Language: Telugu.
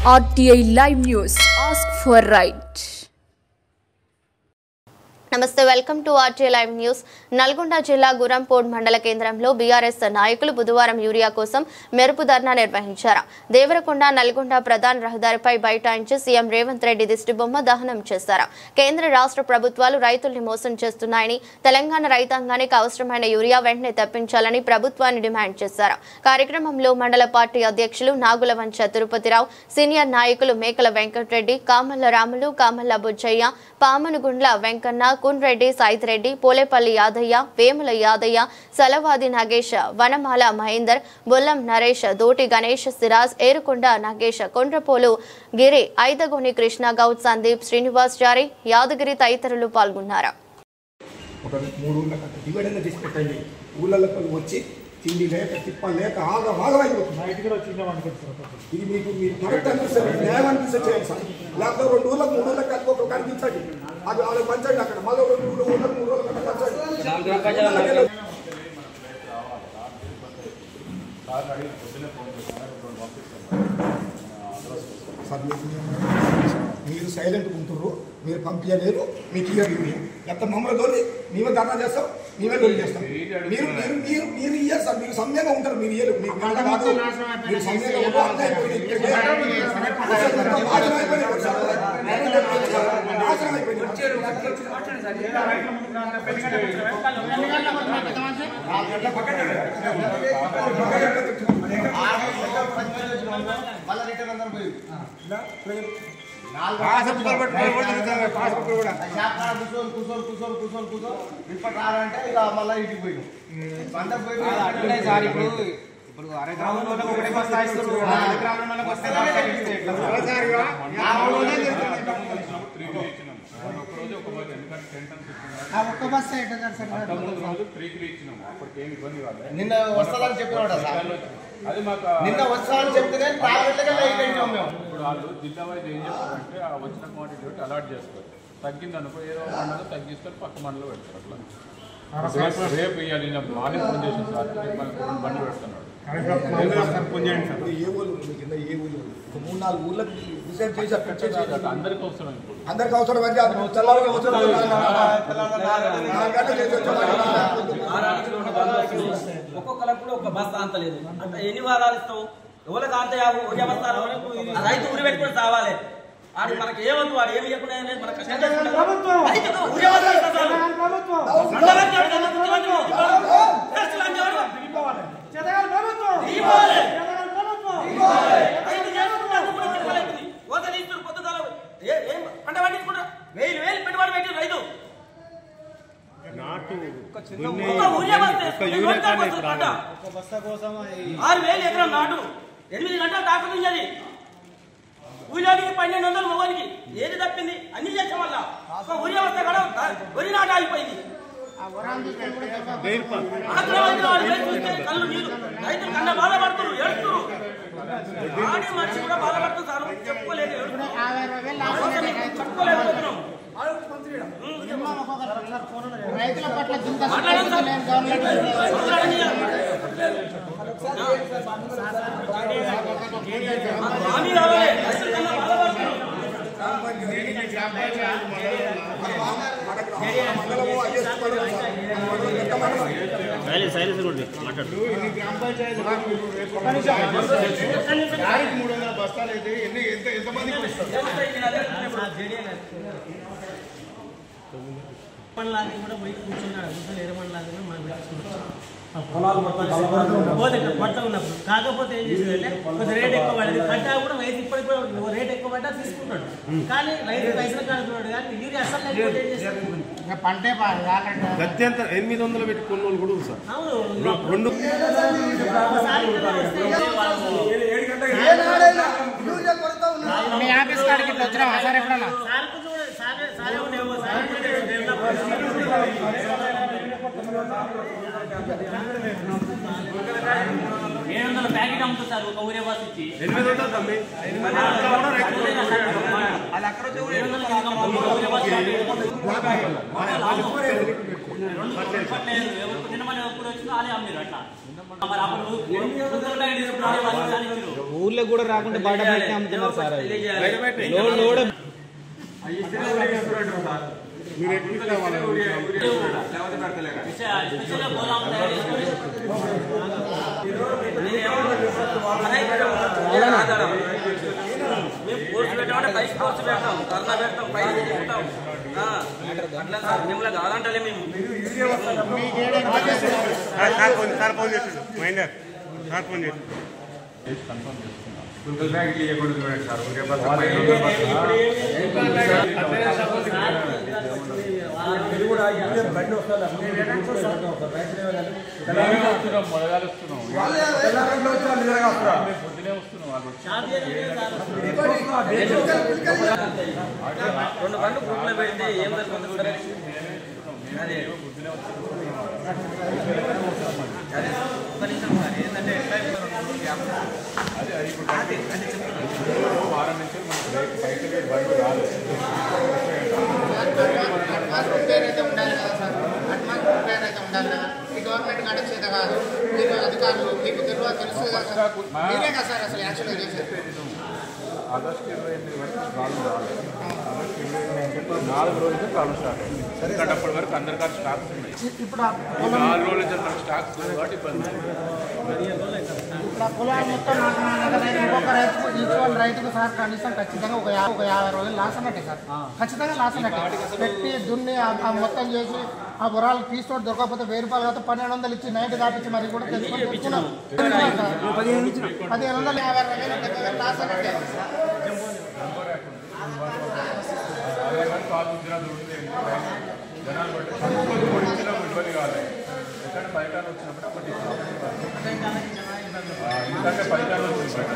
RTI Live News. Ask for right. నమస్తే welcome to RTI live news. Nalgonda జిల్లా గురంపోడ్ మండల కేంద్రంలో బీఆర్ఎస్ నాయకులు బుధవారం యూరియా కోసం మెరుపు ధర్నా నిర్వహించారు. దేవరకొండ నల్గొండ ప్రధాన రహదారిపై బైఠాయించి సీఎం రేవంత్ రెడ్డి దిష్టిబొమ్మ దహనం చేశారు. కేంద్ర రాష్ట్ర ప్రభుత్వాలు రైతుల్ని మోసం చేస్తున్నాయని, తెలంగాణ రైతాంగానికి అవసరమైన యూరియా వెంటనే తెప్పించాలని ప్రభుత్వాన్ని డిమాండ్ చేశారు. కార్యక్రమంలో మండల పార్టీ అధ్యక్షులు నాగులవంచ తిరుపతిరావు, సీనియర్ నాయకులు మేకల వెంకటరెడ్డి, కామల్ల రాములు, కామల్ల బుజ్జయ్య, పామనుగుండ్ల వెంకన్న, కున్రెడ్డి, సాయిరెడ్డి, పోలేపల్లి యాదయ్య, వేముల యాదయ్య, సలవాది నాగేశ్, వనమాల మహేందర్, బొల్లం నరేష్, దోటి గణేష్, సిరాజ్, ఏరుకొండ నాగేశ్, కొండ్రపోలు గిరి, ఐదగోని కృష్ణ గౌడ్, సందీప్, శ్రీనివాస్ జారి, యాదగిరి తదితరులు పాల్గొన్నారు. తిండి లేక తిప్పలు లేక ఆగమైపోతుంది. ఇది మీకు మీరు కరెక్ట్ అనిపిస్తుంది, న్యాయం అనిపిస్తే చేయండి సార్. లేకపోతే 2 ఊళ్ళకి 3 ఊళ్ళకి కనుక కనిపించండి, అది వాళ్ళకి పంచండి. అక్కడ మళ్ళీ 2 ఊళ్ళకి 3 ఊళ్ళకి పంచండి. సార్ మీరు సైలెంట్గా ఉంటుర్రు, మీరు పంపించలేరు, మీకు ఇయ్యరు. ఎంత మమ్మల్ని తోలి మేమే ధర్నా చేస్తాం, మేమే తోలి చేస్తాం. మీరు మీరు మీరు మీరు ఇయ్యారు సార్, మీరు సమయంగా ఉంటారు, మీరు ఇయ్యరు. మీకు మాట కాదు, మీరు సమయంగా నిన్న వస్తాలని చెప్పినాడు సార్, నిన్న వస్తాలని చెప్తే ఇప్పుడు వాళ్ళు జిల్లా వైజ్ ఏం చేస్తారంటే ఆ వచ్చిన క్వాంటిటీ బట్టి అలాట్ చేస్తారు. తగ్గింది అనుకో ఏదో మండలం తగ్గిస్తారు, పక్క మండలం పెడతారు. అట్లా రేపు ఇవ్వాలి. మార్నింగ్ ఫోన్ చేసిన సార్ మనకు 2 బండ్లు పెడుతున్నాడు. ఏ ఊళ్ళు కింద ఏ ఊళ్ళు 3-4 ఊళ్ళకి డిసైడ్ చేసి అందరికి అవసరం. ఇప్పుడు అందరికి అవసరం అంటే తెల్లవారుగా ఒక్కొక్కరు ఒక బస్తా అంతలేదు. అంటే ఎన్ని వారాలు ఇస్తావు? ఎవరికి అంత రైతు ఊరి పెట్టుకుని సావాలి. అది మనకి ఏమవుతుంది, వాడు ఏమి చెప్పకుండా పంట పండించుకుంటా 1000 పెట్టుబడి పెట్టి రైతు 6,000 ఎకరం నాటు 8 గంటలు డాక్టర్ నుంచి ఊళ్ళోకి 1200 మొగలికి ఏది తప్పింది అన్ని చేసాం. వల్ల ఒక ఊరి వస్తే కూడా వరి నాట అయిపోయింది. కళ్ళు నీళ్ళు రైతులు కన్నా బాధపడుతున్నారు, ఏడుస్తున్నారు. ఆడి మనిషి కూడా బాధపడుతున్నారు, చెప్పుకోలేదు, చెప్పుకోలేకపోతున్నాం. రైతుల పట్ల బస్తాలు అయితే ఎంతమంది పండ్లాగి కూడా పోయి కూర్చున్నాడు. ఎర్రమండలాగా పడతా ఉన్నప్పుడు కాకపోతే ఏం చేసిందంటే కొంచెం రేట్ ఎక్కువ పడేది. కట్టా కూడా రైతు ఇప్పటికి కూడా రేట్ ఎక్కువ పడ్డా తీసుకుంటాడు, కానీ రైతు పైసలు కడుతున్నాడు. కానీ యూరియా అసలు లేకపోతే ఏం చేస్తాడు? పంటే గత్యంతరం 800 పెట్టి కొనుగోలు కూడా ఉంది సార్. అవును, 2 మీ ఆఫీస్ కాడికి వచ్చినా సార్ ఎప్పుడన్నా సారే ఉండేవో సార్ 700 ప్యాకెట్ అమ్ముతారు ఒక ఊరే బస్ ఇచ్చి 800 తమ్మి అది అక్కడ నిన్న మన ఎప్పుడు వచ్చినా అదే అమ్మారు. అట్లా మరి అప్పుడు ఊర్లో కూడా రాకుండా బయట బయట అమ్ముతున్నారు సార్ లోడ్ మీరు ఎప్పుడు కావాలి మేము కోర్సు పెట్టామంటే పైకి కోర్సు పెడతాం కర్ణ పెడతాం పైకి పెడతాం అట్లా సార్ మిమ్మల్ని కాదంటలే మేము సార్ ఫోన్ చేస్తుండు మహేందర్ సార్ ఫోన్ చేస్తుండు సింగిల్ బ్యాగ్ ఇవ్వకూడదు చూడండి సార్ పొద్దునే వస్తున్నాం వాళ్ళు 2 గంటలు గ్రూప్లో పెడితే ఏం జరుగుతుంది సరే ఏంటంటే వారం నుంచి మనకు బయట బండ్లు రాలేదు అయితే ఉండాలి కదా సార్ అడ్వాన్స్ అయితే ఉండాలి కదా ఈ గవర్నమెంట్ కంటే చేత కాదు మీరు అధికారులు మీకు తెలుసు కదా సార్ మీరే కదా సార్ అసలు యాక్చువల్గా చేసేది ఆగస్టు 28 వరకు ప్రాబ్లం రాలేదు ఆగస్టు 28 4 రోజులకి ప్రాబ్లం స్టార్ట్ అయింది ఎందుకంటే అప్పటి వరకు అందరికీ స్టాక్స్ ఉన్నాయి ఇప్పుడు 4 రోజుల నుంచి మనకు స్టాక్స్ కాబట్టి ఇబ్బంది ఇప్పుడు ఆ పొలాలు మొత్తం ఇంకొక రైతు ఈక్వల్ రైతుకు సార్ కనీసం ఖచ్చితంగా ఒక 50 రోజులు లాస్ అన్నట్టే సార్ ఖచ్చితంగా లాస్ అన్నట్టే పెట్టి దున్ని మొత్తం చేసి ఆ బురాలు తీసుకోవడం దొరకకపోతే 1000 రూపాయలు కాకపోతే 1200 ఇచ్చి నైట్ కాపించి మరి కూడా తెచ్చుకున్నాం 1550 లాస్ అన్నట్టే జనాలు బట్టి ఇబ్బంది కావాలి ఎక్కడ పైకాలు వచ్చినప్పుడు అప్పటి ఎందుకంటే పైకాలు వచ్చింది